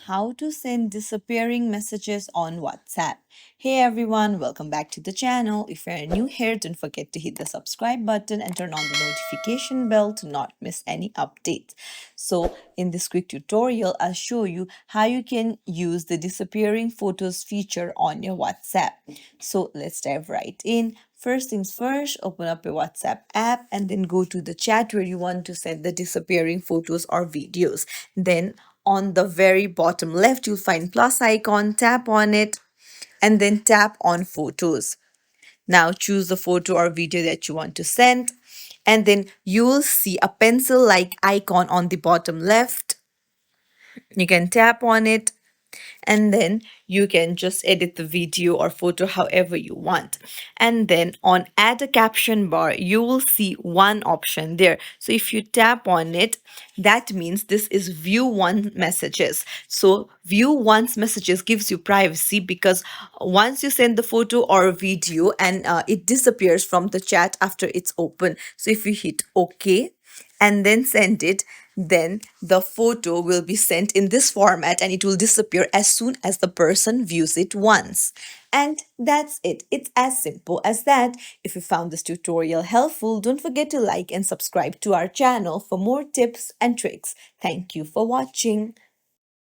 how to send disappearing messages on WhatsApp. Hey everyone, welcome back to the channel. If you're new here, don't forget to hit the subscribe button and turn on the notification bell to not miss any updates. So in this quick tutorial, I'll show you how you can use the disappearing photos feature on your WhatsApp. So let's dive right in. First things first, open up your WhatsApp app and then go to the chat where you want to send the disappearing photos or videos. Then on the very bottom left, you'll find plus icon, tap on it, and then tap on photos. Now choose the photo or video that you want to send, and then you'll see a pencil-like icon on the bottom left. You can tap on it and then you can just edit the video or photo however you want. And then on add a caption bar, you will see one option there. So if you tap on it, that means this is view one messages. So view once messages gives you privacy because once you send the photo or video and it disappears from the chat after it's open. So if you hit OK, and then send it, then the photo will be sent in this format and it will disappear as soon as the person views it once. And that's it. It's as simple as that. If you found this tutorial helpful, don't forget to like and subscribe to our channel for more tips and tricks. Thank you for watching.